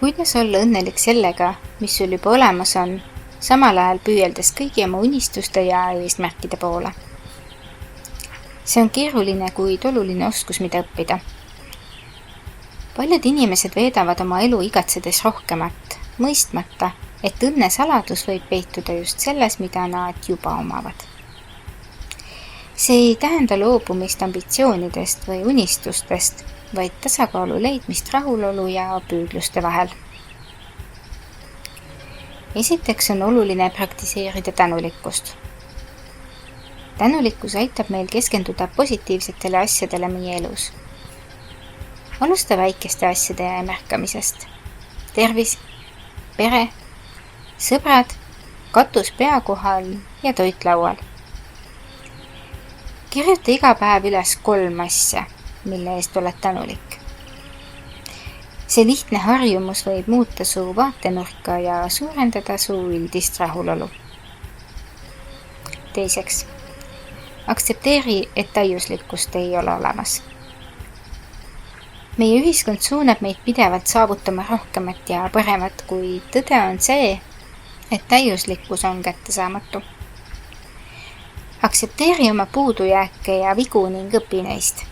Kuidas olla õnnelik sellega, mis sul juba olemas on, samal ajal püüeldes kõigi oma unistuste ja eesmärkide poole? See on keeruline, kuid oluline oskus, mida õppida. Paljud inimesed veedavad oma elu igatsedes rohkemat, mõistmata, et õnne saladus võib peituda just selles, mida nad juba omavad. See ei tähenda loobumist ambitsioonidest või unistustest, vaid tasakaalu leidmist rahulolu ja püüdluste vahel. Esiteks on oluline praktiseerida tänulikkust. Tänulikkus aitab meil keskenduda positiivsetele asjadele meie elus. Alusta väikeste asjade märkamisest. Tervis, pere, sõbrad, katus pea kohal ja toit laual. Kirjuta iga päev üles 3 asja, mille eest oled tänulik. See lihtne harjumus võib muuta su vaatenurka ja suurendada su üldist rahulolu. Teiseks, aktsepteeri, et täiuslikkust ei ole olemas. Meie ühiskond suunab meid pidevalt saavutama rohkemat ja paremat, kui tõde on see, et täiuslikkus on kättesaamatu. Aktsepteeri oma puudujääke ja vigu ning õpi neist.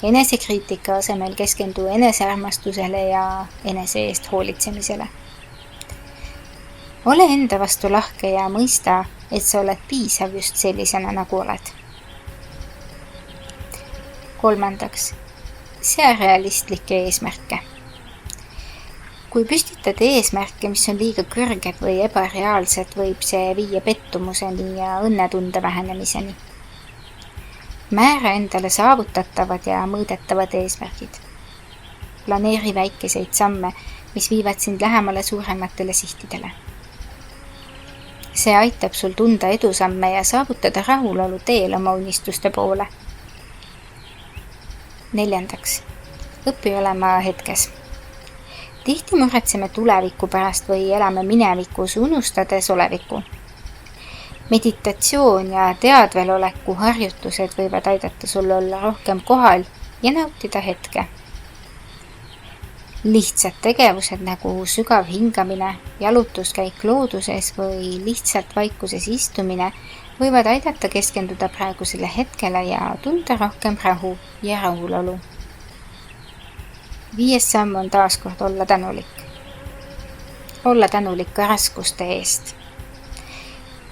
Enesekriitika asemel keskendu enesearmastusele ja enese eest hoolitsemisele. Ole enda vastu lahke ja mõista, et sa oled piisav just sellisena, nagu oled. Kolmandaks, sea realistlikke eesmärke. Kui püstitad eesmärke, mis on liiga kõrged või ebareaalsed, võib see viia pettumuseni ja õnnetunde vähenemiseni. Määra endale saavutatavad ja mõõdetavad eesmärgid. Planeeri väikeseid samme, mis viivad sind lähemale suurematele sihtidele. See aitab sul tunda edusamme ja saavutada rahulolu teel oma unistuste poole. Neljandaks, õpi olema hetkes. Tihti muretseme tuleviku pärast või elame minevikus, unustades oleviku. Meditatsioon ja teadveloleku harjutused võivad aidata sul olla rohkem kohal ja nautida hetke. Lihtsad tegevused nagu sügav hingamine, jalutuskäik looduses või lihtsalt vaikuses istumine võivad aidata keskenduda praegusele hetkele ja tunda rohkem rahu ja rahulolu. 5. samm on taaskord olla tänulik. Olla tänulik ka raskuste eest.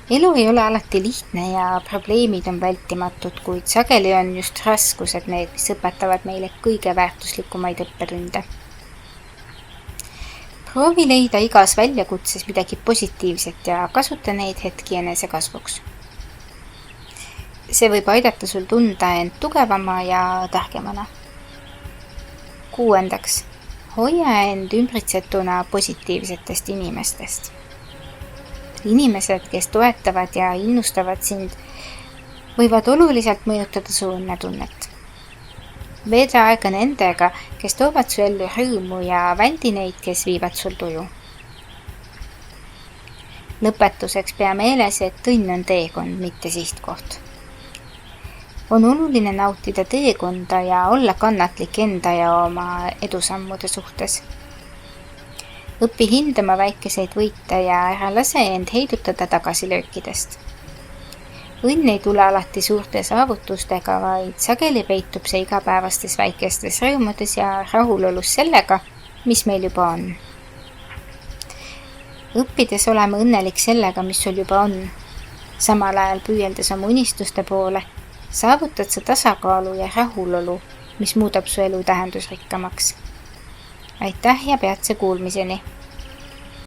Elu ei ole alati lihtne ja probleemid on vältimatud, kuid sageli on just raskused need, mis õpetavad meile kõige väärtuslikumaid õppetunde. Proovi leida igas väljakutses midagi positiivset ja kasuta neid hetki enese kasvuks. See võib aidata sul tunda end tugevama ja targemana. 6. Hoia end ümbritsetuna positiivsetest inimestest. Inimesed, kes toetavad ja innustavad sind, võivad oluliselt mõjutada su õnnetunnet. Veeda aega nendega, kes toovad su ellu rõõmu ja väldi neid, kes viivad sul tuju. Lõpetuseks pea meeles, et õnn on teekond, mitte sihtkoht. On oluline nautida teekonda ja olla kannatlik enda ja oma edusammude suhtes. Õpi hindama väikeseid võite ja ära lase end heidutada tagasilöökidest. Õnn ei tule alati suurte saavutustega, vaid sageli peitub see igapäevastes väikestes rõõmudes ja rahulolus sellega, mis meil juba on. Õppides olema õnnelik sellega, mis sul juba on, samal ajal püüeldes oma unistuste poole, saavutad sa tasakaalu ja rahulolu, mis muudab su elu tähendusrikkamaks. Aitäh ja peatse kuulmiseni!